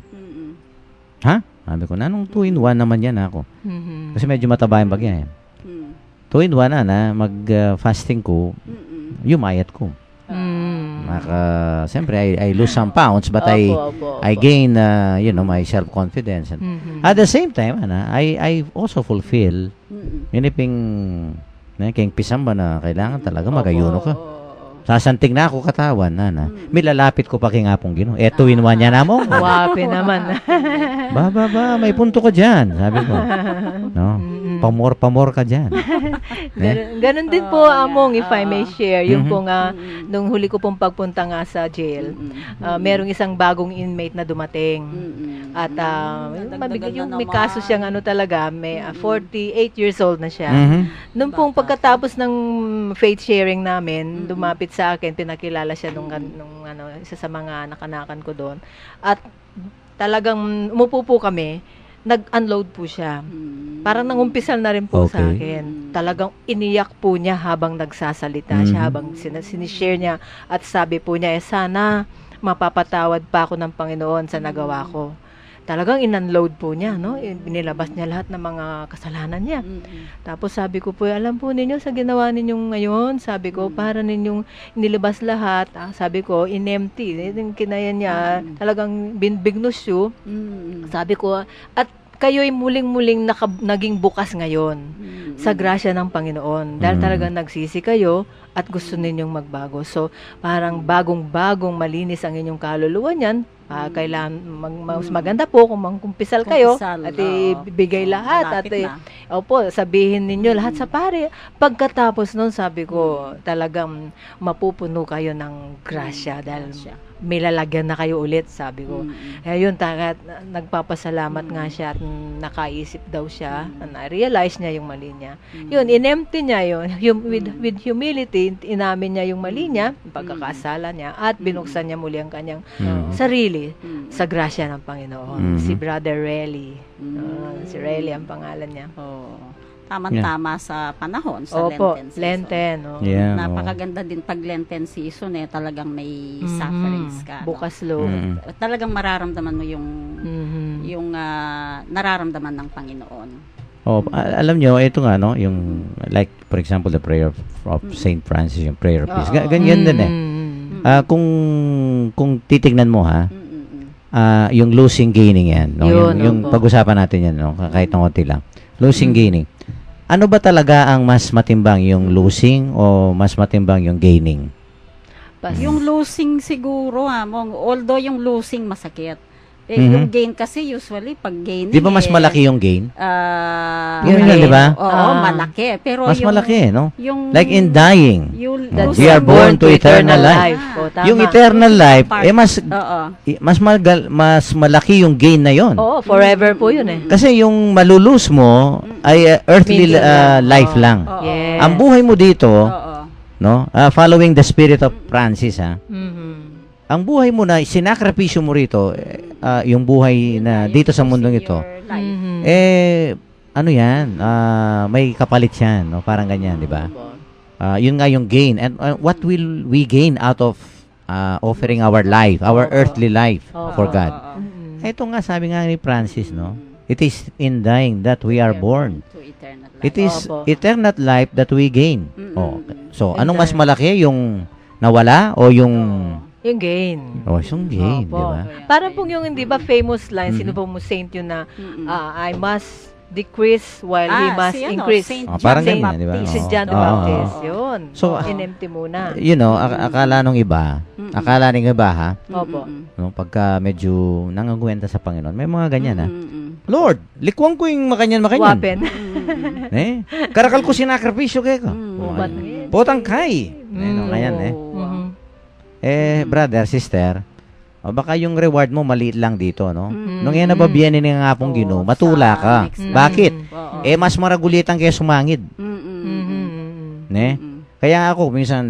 Ha? Sabi ko, anong 2-in-1 naman yan ako? Mhm. Kasi medyo mataba yung bagya. 2-in-1 na mag-fasting ko, yumayat ko. Mm. Siyempre, I lose some pounds, but I Opo. gain, my self-confidence. And Mhm. at the same time, I also fulfill Miniping king pisamba na kailangan talaga magayuno ka. Sasanting na ako katawan, Milalapit ko pa king apong Ginoo. 2-in-1 yan mo. Wapi naman. Ba, may punto ka dyan, sabi ko. No? Pamor ka dyan. Ganun din po, Among, if I may share. Yung Mhm. po nga, nung huli ko pong pagpunta nga sa jail, merong isang bagong inmate na dumating. At yung may kaso siyang talaga, may 48 years old na siya. Mhm. Nung pong pagkatapos ng faith sharing namin, lumapit sa akin, pinakilala siya nung isa sa mga nakanakan ko doon. At talagang umupo po kami, nag-unload po siya. Parang nangumpisal na rin po sa Okay. akin. Talagang iniyak po niya habang nagsasalita siya, habang sinishare niya. At sabi po niya, sana mapapatawad pa ako ng Panginoon sa nagawa ko. Talagang in-unload po niya, no? Binilabas niya lahat ng mga kasalanan niya. Tapos sabi ko po, alam po ninyo sa ginawa ninyong ngayon, sabi ko, para ninyong inilabas lahat, sabi ko, in-empty. Yung kinaya niya, talagang binbignosyo. Sabi ko, at kayo'y muling-muling naging bukas ngayon sa grasya ng Panginoon. Dahil talagang nagsisi kayo at gusto ninyong magbago. So, parang bagong-bagong malinis ang inyong kaluluwa niyan. Kailangan mas maganda po kung mangkumpisal kayo at ibigay lahat at sabihin ninyo lahat sa pare. Pagkatapos nun, sabi ko, talagang mapupuno kayo ng grasya dahil may lalagyan na kayo ulit, sabi ko. Kaya yun, nagpapasalamat nga siya at nakaisip daw siya, na-realize niya yung mali niya. Yun, in-empty niya yun. With humility, inamin niya yung mali niya, yung pagkakasala niya, at binuksan niya muli ang kanyang sarili sa grasya ng Panginoon. Si Brother Relly. Si Relly ang pangalan niya. Tamang-tama sa panahon, sa Opo, Lenten season. Lenten. Yeah, Napakaganda din pag Lenten season, talagang may sufferings ka. Bukas loob. Talagang mararamdaman mo yung nararamdaman ng Panginoon. Alam nyo, ito nga, no, yung, like, for example, the prayer of Saint Francis, yung prayer of peace. Ganyan din kung titignan mo, yung losing gaining yan. No? Yun, yung opo. pag-usapan natin yan, no? Kahit ng konti lang. Losing gaining. Ano ba talaga ang mas matimbang, yung losing o mas matimbang yung gaining? Yung losing siguro, Among, although yung losing masakit. Mhm. Yung gain kasi usually pag gaining Di ba mas malaki yung gain? Yung Yun, di ba? Oo, malaki. Pero Mas yung, malaki, no? Yung, Like in dying. yung That losing- we are born to eternal life. O, tama. Yung eternal life, part. mas Oo. mas malaki yung gain na yon. Oo, forever po yun eh. Kasi yung malulus mo ay earthly Minsan lang. life lang. Oo. Yes. Ang buhay mo dito, Oo. no? Following the spirit of Francis, ha. Mhm. Ang buhay mo na sinakripisyo mo rito, yung buhay na dito sa mundong ito, Your life. Mhm. ano yan, may kapalit yan, no? Parang ganyan, di ba? Yun nga yung gain. And what will we gain out of offering our life, our earthly life for God? Mhm. Ito nga, sabi nga ni Francis, no? It is in dying that we are born. To eternal life. It is Opo. eternal life that we gain. Mm-mm. Oh. So, And anong mas malaki? Yung nawala o yung... Yung gain. Oh, yung gain, di Opo. ba? Parang pong yung, di ba, famous line, Mhm. sino po mo saint yun na, Mm-mm. I must decrease while he must si increase. Saint Oh, parang John the ganyan, di ba? Baptist. Si John the Oo. Baptist, yun. So, in-empty muna. you know, akala nung iba, akala ng iba, ha? Opo. No, pagka medyo nanganguwenta sa Panginoon, may mga ganyan, ha? Mm-mm. Lord, likwang ko yung makanyan. Wapen. Eh, karakal ko sinakripisyo kay ko. Mm. Oh, Ba't ay. Potang kay. No, ganyan, eh. Mhm. Brother, sister, baka yung reward mo maliit lang dito, no? Mm. Nung yan nababiyanin ng nga pong Ginoo, matula sa ka. next Bakit? Oo. Mas maragulitan kaya sumangid. Mm-mm. Mhm. Ne? Mm-mm. Kaya ako, minsan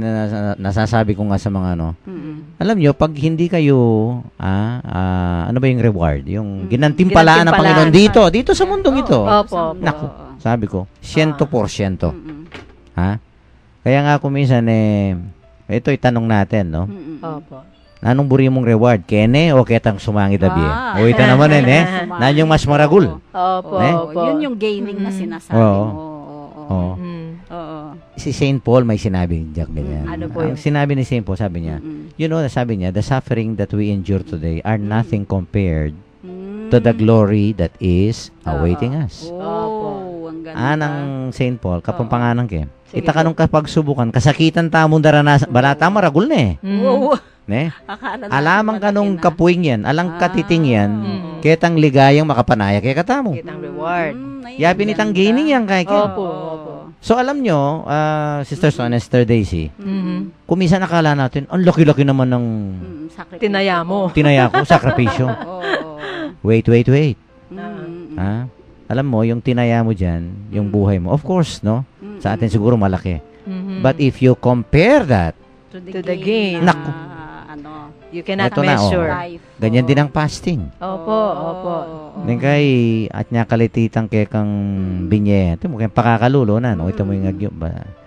nasasabi ko nga sa mga ano, Mm-mm. alam nyo, pag hindi kayo, ano ba yung reward? Yung ginantimpalaan ng Ginantimpalaan. Panginoon dito sa mundong ito. Opo. Naku, sabi ko, 100%. Mm-mm. Ha? Kaya nga ako minsan, ito itanong natin, no? Mm-mm. Opo. Anong buri mong reward? Kene o ketang sumangit abi? Ah. O ito naman Nan yung mas maragul. Opo. Eh? Opo. Yun yung gaining na sinasabi Oo. mo. Oo. Oo. Mhm. Oo. Si St. Paul may sinabi, Jack, ganyan. Ano po Ang yun? sinabi ni St. Paul, sabi niya, Mm-mm. you know, sabi niya, the suffering that we endure today are nothing compared Mm. to the glory that is awaiting us. Oh, ang ganda. Anang St. Paul, kapampanganan ke. Sige Ita ka nung kapag subukan, kasakitan tamong daranasan, balata maragul na eh. Mhm. Oo. Ne? Akala natin Alamang ka malaki nung na. kapuing yan, alang katiting yan, Mm. ketang ligayang makapanaya kaya katamo. Kitang reward. Ay, Ya ang pinitang ganda. gaining yan kay Opo. Oo. Opo. So alam nyo, Sister Son, Sister Daisy, Mhm. kuminsan nakala natin, ang laki-laki naman ng Sakripisyo. Tinaya mo. tinaya ko, sakripisyo. Oo. Wait. Mm. Ha? Alam mo, yung tinaya mo dyan, yung buhay mo, of course, no? Mm. Sa atin siguro malaki. Mhm. But if you compare that, To the gain. na, Naku. ano, You cannot Ito na, oh. measure. life. ganyan din ang fasting. Opo, opo. Nang kay at nya kalititang kay kang binye. Ito mo kay pakakalulo na no ito mo yung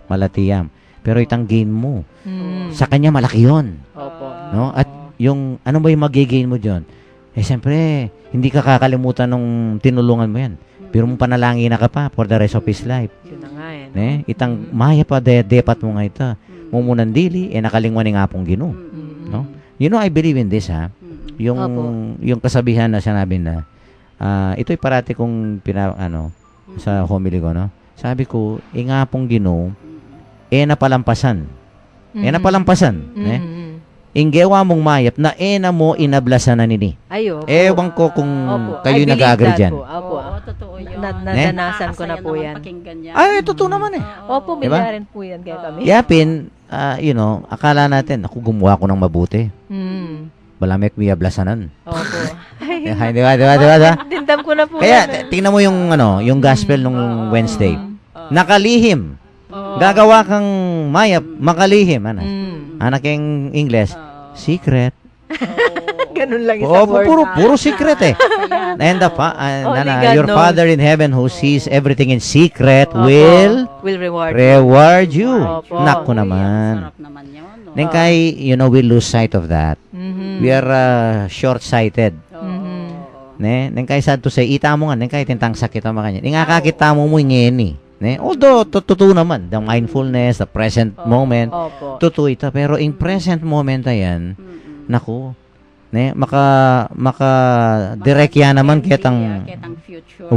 malatiyam. Pero itang gain mo. Mhm. Sa kanya malaki 'yon, Opo. no? At yung ano ba yung magigain mo diyon? Siyempre, hindi ka kakalimutan nung tinulungan mo 'yan. Pero mo panalangin na ka pa for the rest of his life. Yun na nga eh. Ne? Itang maya pa depat mo nga ita. Mumunan dili nakalingwan ni ngapong Ginoo, Mhm. no? You know, I believe in this, ha? Yung Opo. yung kasabihan na sinabi na ito'y parati kong sa homily ko, no? Sabi ko, ingapong Ginoo napalampasan. Napalampasan, ne? Mhm. Inggewa mong mayap na na mo inablasan na nini. Ay, opo. Ewan ko kung Opo. kayo I believe nag-agree that dyan. po. Opo. Oo, totoo yun. Nadanasan ko na po yan. Ay, totoo naman eh. Opo, may Diba? rin po yan kaya kami. Yapin, akala natin, ako gumawa ko ng mabuti. Hmm. Balamek may ablasanan. Opo. Ay, di ba? Dindam ko na po. Kaya, yan. tingnan mo yung gospel nung Wednesday. Nakalihim. Gagawa kang mayap, makalihim. Ano? Hmm. Anak yung English, secret. Ganun lang Oo, isang word. puro secret eh. And Only God your knows. Father in heaven who sees everything in secret will Will reward. reward you. Opo. Naku naman. Sarap naman yun. No? Then kay, we lose sight of that. Mhm. We are short-sighted. Mhm. Ne? Then kay sad to say, ita mo nga, then kay tintang sakit ang makanya. Ingakakita mo mo ngeni. Ne? Although, totoo naman, the mindfulness, the present moment, Opo. totoo ito. Pero in present moment na yan, naku, Ne, maka direct yan naman ketang future.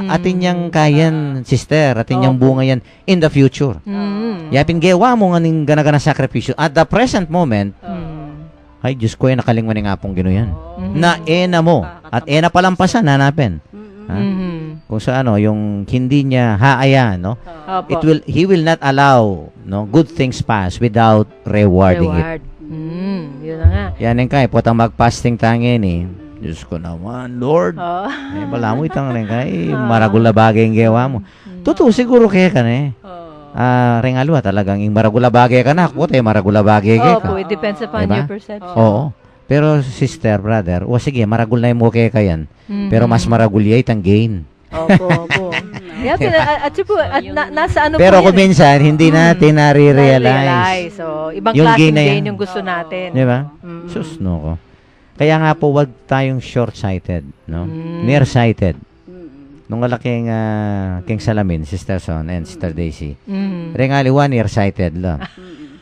atin yang kayan, sister, atin yang bunga yan in the future. Yapin gewa mo nga ning gana-gana sakripisyo at the present moment. Ay, Diyos ko, nakalingwan nga pong gino yan. Na ena mo. At ena palampasan, hanapin. Ha? Kung sa yung hindi niya haaya, no? He will not allow, no, good things pass without rewarding it. Yun na nga. Yan yung kaya, potang mag-fasting tangin eh. Diyos ko naman, Lord. Eh, bala mo itang rin kaya, maragula bagay yung gawa mo. Totoo, siguro kaya ka na eh. Rengalwa talagang yung maragula bagay ka na. Ako tayo maragula bagay ka. Opo, it depends upon Diba? your perception. Oo. Pero sister, brother, sige, maragul na yung mukha ka yan. Pero mas maragul yan itang gain. Opo. Nasa ano Pero po kung yan minsan, hindi natin nare-realize. na-realize. So, ibang Yung gain klaseng na yan. gain yung gusto natin. Di ba? Sus, no ko. Kaya nga po, wag tayong short-sighted, no? Near-sighted. Nung alaking King Salamin, Sister Son, and Sister Daisy. Rengaliwa, near-sighted lang.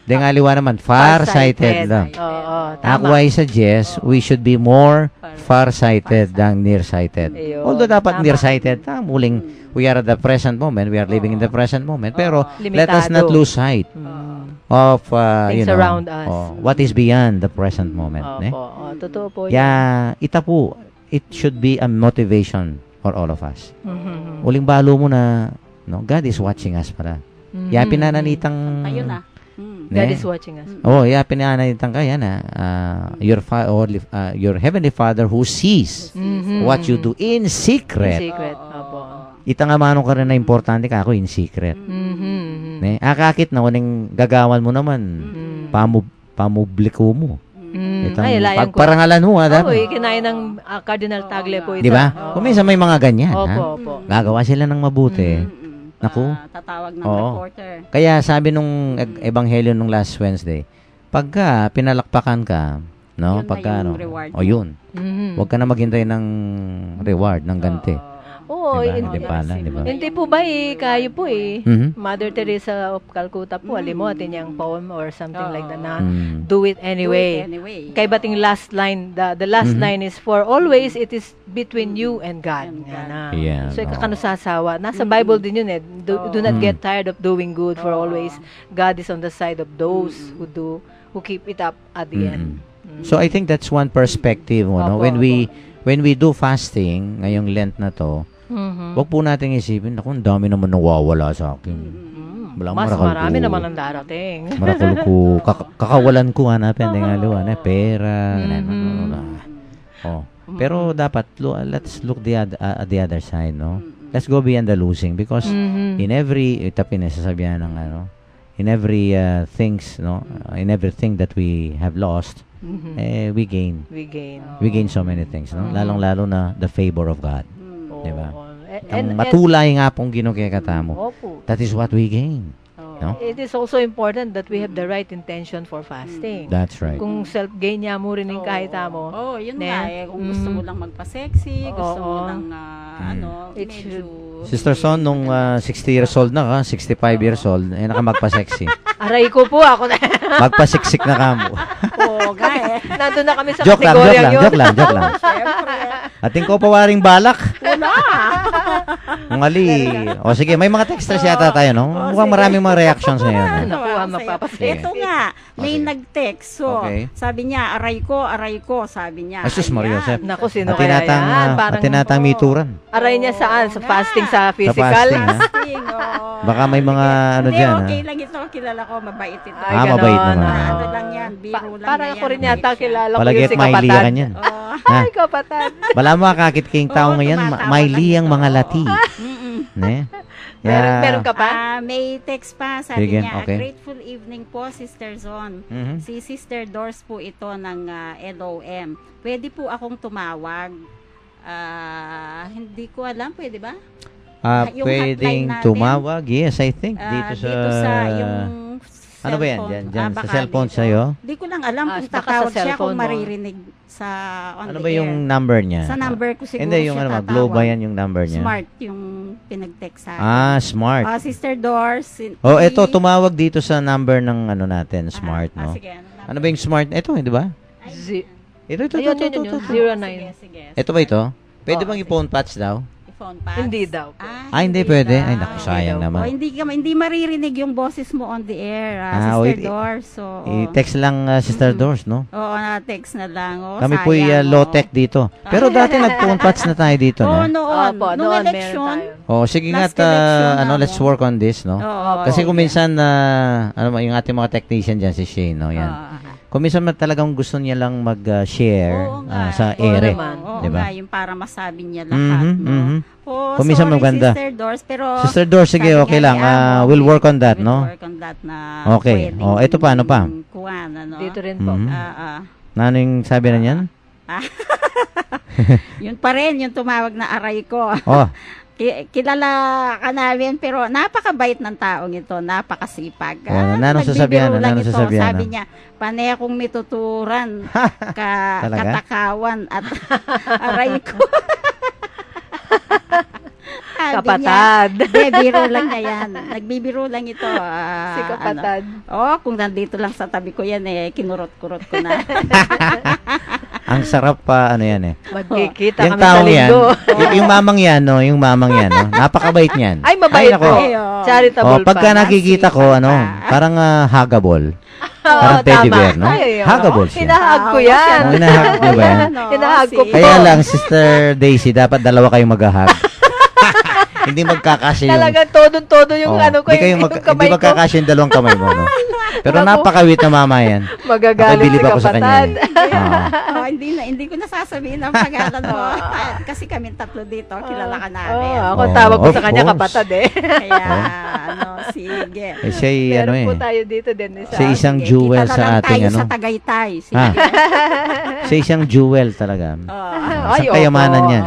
Rengaliwa naman, far-sighted lang. Oo, Ako tama. ay suggest, we should be more far-sighted than near-sighted. Ayun, Although dapat tama. near-sighted, muling we are at the present moment, we are living in the present moment, pero let us Limitado. not lose sight of, Things around us. what is beyond the present moment. Opo, totoo po. Kaya, ita po, it should be a motivation for all of us. Uling balo mo na, no, God is watching us para. Ya pinananitang Kayo na. God is watching us. Oh, ya pinananitang kaya na your heavenly Father who sees what you do in In secret. secret. Opo. Ita nga manong ka rin na importante ka ako in secret. Ne, akakit na uning gagawan mo naman. Pamublico mo. Itang Ay, layan ko. pagparangalan mo ha, Oo, dapat. kinain ng Cardinal Tagle po ito. Di ba? Kung minsan may mga ganyan, ha? Opo. Gagawa sila ng mabuti. Naku. Tatawag ng Oo. reporter. Kaya sabi nung ebanghelyo nung last Wednesday, pagka pinalakpakan ka, no? Yun na Pagka yung reward mo. yun. Huwag ka na maghintay ng reward, ng ganti. Oo, Diba? Hindi pala, di ba? hindi po ba kayo po Mhm. Mother Teresa of Calcutta po, alim mo, atin yung poem or something like that na Mm. do it anyway. Kay bating last line, the last line is, for always it is between you and God. Yan na. Yeah, So, no. ikakano sasawa. Nasa Bible din yun eh. Do not get tired of doing good, for always God is on the side of those who keep it up at the end. So I think that's one perspective, no? Opo, When we do fasting ngayong Lent na to, wag po nating isipin, naku, ang dami naman nawawala sa akin. Mas marami naman ang darating. Marakol ko, kakawalan ko, hanapin, nga luwa, na pera, oh. Pero dapat, let's look at the other side, no? Let's go beyond the losing, because in every, sasabihan ng in every things, no? In everything that we have lost, we gain. We gain. We gain so many things, no? Lalong-lalo na the favor of God. Diba? Ang And matulay nga pong ginukikata mo. opo. That is what we gain. No? It is also important that we have the right intention for fasting. That's right. Kung self-gain niya mo rin yung kahit mo. Yun Ne? nga eh. Kung gusto mo lang magpa-sexy, gusto mo Oo. lang, It medyo... Sister Son, nung 60 years old na ka, 65 years old, nakamagpa-sexy. Aray ko po, ako na. Magpasiksik na ka mo. Oo nga eh. Nandun na kami sa Joke lang, kategoryang yun. joke lang. Siyempre. Ating ko pawaring balak. Ang ali. O sige, may mga texters yata tayo, no? Mukhang maraming mga reactions ngayon. Naku, magpapasigit. Ito nga, may Sige. nag-text. So, Okay. sabi niya, aray ko, sabi niya. Asus Mario Joseph. Naku, sino At kaya tinatang, yan? Parang, tinatang mituran. aray niya saan? Sa fasting, sa Sa physical? fasting, ha? Fasting, oo. Baka may mga ano Hindi, dyan, ha? okay lang ito. Kilala ko, mabait ito. Ay, mabait ganon. naman. Ano lang yan, biro lang Parang na ako yan, rin yata mabait siya. kilala ko Palagi yung at si may Kapatad. liya kanyan. Oo. Ha? Ay, kapatad. Bala mo kakit king tao Oo, ngayon, tumatawa may lang liyang ito. mga lati. Ne? Meron ka pa? May text pa, sabi Sige, niya, okay. a grateful evening po, Sister Zon. Mhm. Si Sister Doors po ito ng LOM. Pwede po akong tumawag. Hindi ko alam, pwede ba? Yung hotline Pwedeng natin. tumawag. Yes, I think. Dito sa yung ano ba yan? cellphone. Dyan, sa Baka cellphone dito. sa'yo? Hindi ko lang alam kung Baka sa tatawag siya cellphone kung mo. maririnig sa on Ano the ba air. yung number niya? Sa number ko siguro Hindi, yung siya ano, tatawag. Globe ba yan yung number niya? Smart yung pinag-text sa akin. Smart. Sister Doors. Oh, eto, tumawag dito sa number ng ano natin, Smart, no? Sige, Ano ba yung Smart? Ito, di ba? Ito. Ayun. 09. Sige. Ito ba ito? Pwede Oo, bang sige. i-phone patch daw? Phone pads. Hindi daw po. Hindi pwede. Ay, daw. naku, sayang Hindi daw. naman. Hindi maririnig yung boses mo on the air, wait, Sister Doors. So, I-text lang, Sister Doors, no? Oo, na-text na lang. Oh, Kami po sayang, low-tech dito. Pero dati nag-phone patch na tayo dito, Oo, no? noon. Opo, Nung noon meron election. tayo. Sige Last nga, election na let's mo. work on this, no? Oo, Kasi kung okay. minsan, yung ating mga technician dyan, si Shane, no? Yan. Kung minsan talagang gusto niya lang mag-share Oo nga. sa Oo ere. naman. Oo Diba? nga, yung para masabi niya lahat, Mhm, no? mhm. Oh, Kung minsan sorry, maganda. Sister Doors, pero Sister Doors, sige, sabi okay nga lang. ni Amo, We'll work on that, we'll no? work on that na Okay. pwedeng Ito pa, ano pa? kuwan, ano? Dito rin po. Mhm. Ah. Ano yung sabi na niyan? Yun pa rin, yung tumawag na aray ko. Oh, Kilala ka namin, pero napakabait ng taong ito, napakasipag. Nanong nagbibiro sasabihan, lang nanong ito. sasabihan, Sabi no? niya, panay akong mituturan, Talaga? katakawan, at aray ko. Sabi Kapatad. Niya, biro lang niya yan. Nagbibiro lang ito. Si kapatad. Kung nandito lang sa tabi ko yan, kinurot-kurot ko na. ang sarap pa, ano yan eh. Magkikita Yung kami sa taong yan, linggo. yung mamang yan, no? Yung mamang yan, no? Napakabait niyan. Ay, mabait nako. po. Ayo. Charitable Pagka pa. nakikita ko, Masipag ano, pa. parang hagabol. Oo, Parang teddy tama. bear, no? Ay, oo. Hagabol siya. Hinahag ko yan. Hinahag niyo ba yan? Hinahag ko po. Kaya lang, Sister Daisy, dapat dalawa kayong maghahag. Hindi magkakasya yung... Talagang todo-todo yung ano ko, hindi yung kamay hindi ko. magkakasya yung dalawang kamay mo, no? Pero napakawit na mama yan. Magagalit Nakibilib si ako sa kanya. kapatad. Hindi ko nasasabihin ang pangalan mo. Kasi kami tatlo dito, kilala ka namin. Ako Oh, tawag ko of sa kanya course. kapatad eh. Kaya, sige. Siya ano Meron po eh. tayo dito din. Siya isang Sige, jewel kita na sa lang ating tayo ano. sa Tagaytay. Sige. Ha? Siya isang jewel talaga. Sa Ay, kayamanan opo. yan.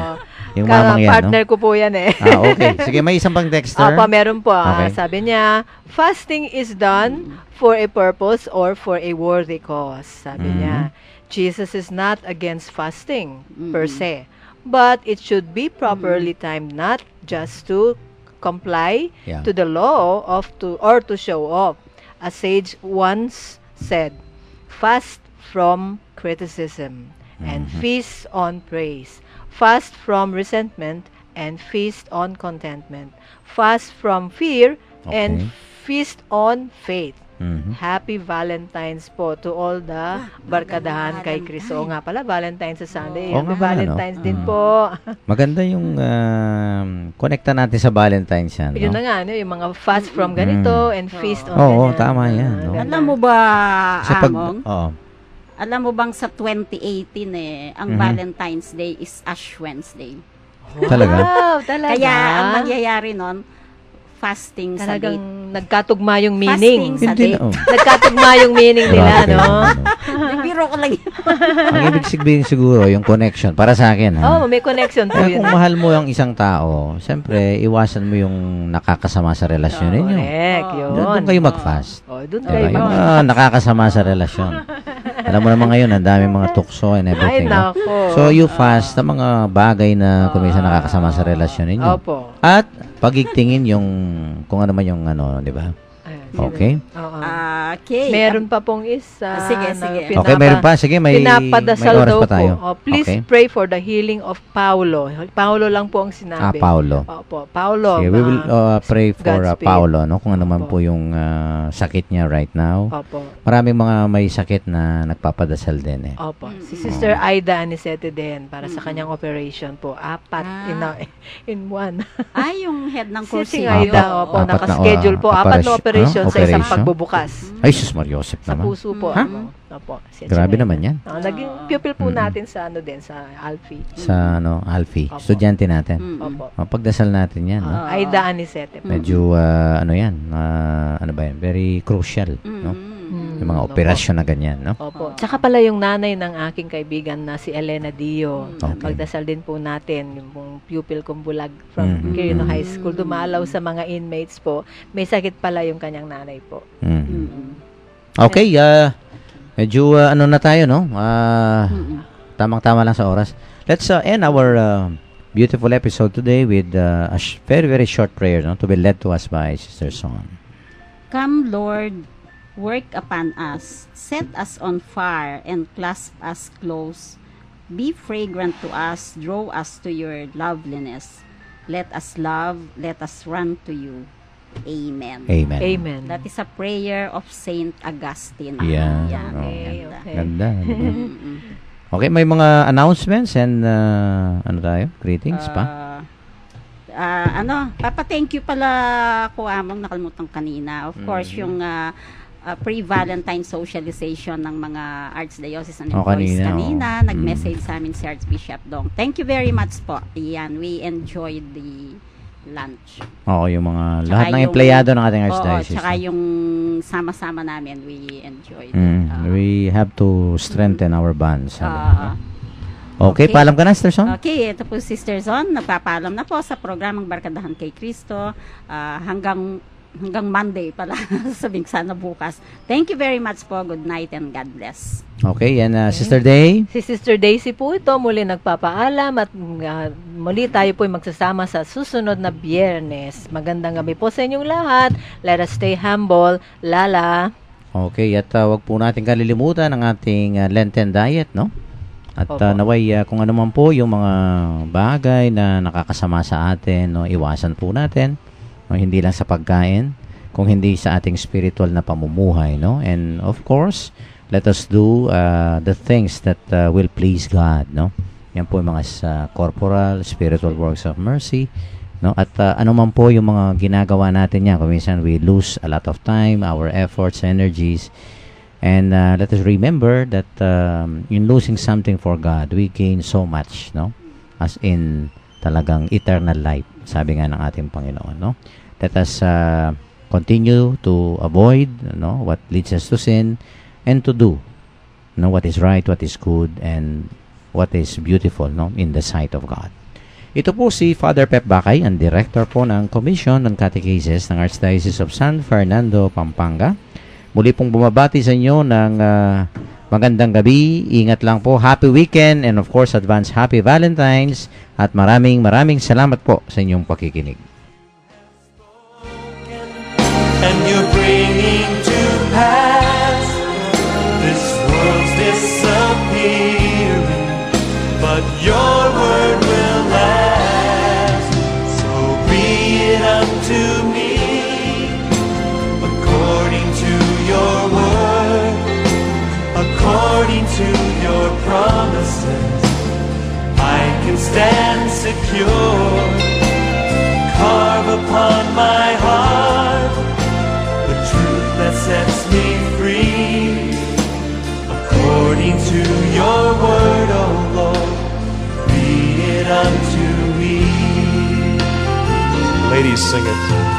Yung mamang yan, no? Partner ko po yan eh. Okay. Sige, may isang pang texter. Meron po. Okay. Sabi niya, fasting is done for a purpose or for a worthy cause. Sabi niya, Jesus is not against fasting per se, but it should be properly timed, not just to comply Yeah. to the law or to show off. A sage once said, fast from criticism and feast on praise. Fast from resentment and feast on contentment. Fast from fear and feast on faith. Happy Valentine's po to all the barkadahan kay Kristo. O nga pala, Valentine's sa Sunday. Oo Happy nga, Valentine's no? din po. Maganda yung connecta natin sa Valentine's yan, Yun na no? nga, ano, yung mga fast from ganito and feast on Oo, ganyan. tama yan, no? Ganda. Alam mo ba, Sa Among? Alam mo bang sa 2018 ang Valentine's Day is Ash Wednesday? Talaga? Wow, talaga. Kaya ang nangyayari nun, fasting sa date. talagang nagkatugma yung meaning. Fasting sa Hindi date. na, Nagkatugma yung meaning nila, Grabe no? naman, no? Biro ko lang yun. Ang ibig sabihin siguro, yung connection, para sa akin, ha? Oh, may connection po Kaya yun. kung mahal mo yung isang tao, siyempre, iwasan mo yung nakakasama sa relasyon ninyo. Correct, yun. Doon kayo mag-fast. Oh, doon Diba? kayo Yung mga nakakasama sa relasyon. Alam mo naman ngayon, ang daming mga tukso and Ay, everything. no? nako. So, you fast sa mga bagay na kung minsan nakakasama sa relasyon ninyo. Opo. At pagigtingin yung, kung ano man yung ano, di ba? Okay? Oo. Okay. Meron pa pong isa. Sige, na sige. Okay, meron pa. Sige, may pinapadasal oras daw pa tayo. po. Please Okay. pray for the healing of Paulo. Paulo lang po ang sinabi. Paulo. Opo, Paulo. Sige, we will pray for Godspeed. Paulo, no? Kung ano man Opo. po yung sakit niya right now. Opo. Maraming mga may sakit na nagpapadasal din eh. Opo. Si Sister Aida Anicete din para sa kanyang operation po. 4 in one. Ay, yung head ng Si kursi. Aida, opo, Apat na, nakaschedule po. 4 na operation sa isang operation? pagbubukas. Ay, sus Mariosep Sa naman. puso po. Ha? Opo. Si Grabe Aida. naman yan. Naging pupil po natin sa ano din, sa Alfie. Sa Alfie, Opo. estudyante natin. Opo. Pagdasal natin yan, no? Aida Anicete po. Medyo, ano yan, ano ba yan, very crucial, no? Yung mga operasyon na ganyan, no? Opo. Tsaka pala yung nanay ng aking kaibigan na si Elena Dio. Okay. Magdasal din po natin yung pong pupil kong bulag from Quirino High School. Dumalaw sa mga inmates po. May sakit pala yung kanyang nanay po. Okay, medyo ano na tayo, no? Tamang-tama lang sa oras. Let's end our beautiful episode today with a very, very short prayer, no? To be led to us by Sister Son. Come, Lord, Work upon us, set us on fire, and clasp us close. Be fragrant to us, draw us to your loveliness. Let us love, let us run to you. Amen. Amen. Amen. That is a prayer of Saint Augustine. Yeah. Yan. Okay, Ganda. okay. Ganda. Okay, may mga announcements and ano tayo? Greetings pa? Papa-thank you pala ko among nakalimutan kanina. Of course, yung pre-Valentine socialization ng mga Archdiocesan employees kanina. Nag-message sa amin si Archbishop Dong. Thank you very much po. Yan, we enjoyed the lunch. Oo, yung mga Tsaka lahat ng yung- empleyado ng ating Oo, Archdiocese. tsaka yung sama-sama namin, we enjoyed. We have to strengthen our bonds. Ah, Okay, okay. paalam ka na, Sister Son? Okay, ito po Sister Zon, nagpapaalam na po sa programang Barkadahan kay Kristo hanggang Monday pala, sabing sana bukas. Thank you very much po. Good night and God bless. Okay, and Sister Day? Si Sister Daisy po ito muli nagpapaalam at muli tayo po ay magsasama sa susunod na Biyernes. Magandang gabi po sa inyong lahat. Let us stay humble. Lala. Okay, at wag po natin kalilimutan ang ating Lenten diet, no? At Opo. naway kung ano man po yung mga bagay na nakakasama sa atin, no, iwasan po natin. No, hindi lang sa pagkain, kung hindi sa ating spiritual na pamumuhay, no? And of course, let us do the things that will please God, no? Yan po yung mga corporal, spiritual works of mercy, no? At ano man po yung mga ginagawa natin yan, kung minsan we lose a lot of time, our efforts, energies, and let us remember that in losing something for God, we gain so much, no? As in talagang eternal life, sabi nga ng ating Panginoon, no? Let us continue to avoid, no, what leads us to sin, and to do, no, what is right, what is good, and what is beautiful, no, in the sight of God. Ito po si Father Pep Bakay, ang director po ng Commission on Catechesis ng Archdiocese of San Fernando, Pampanga. Muli pong bumabati sa inyo ng magandang gabi. Ingat lang po. Happy weekend and of course advance Happy Valentine's at maraming salamat po sa inyong pakikinig. And you're bringing to pass. This world's disappearing, but your word will last. So be it unto me according to your word, according to your promises. I can stand secure. Carve upon my heart the truth that sets me free. According to your word, O Lord, be it unto me. Ladies, sing it.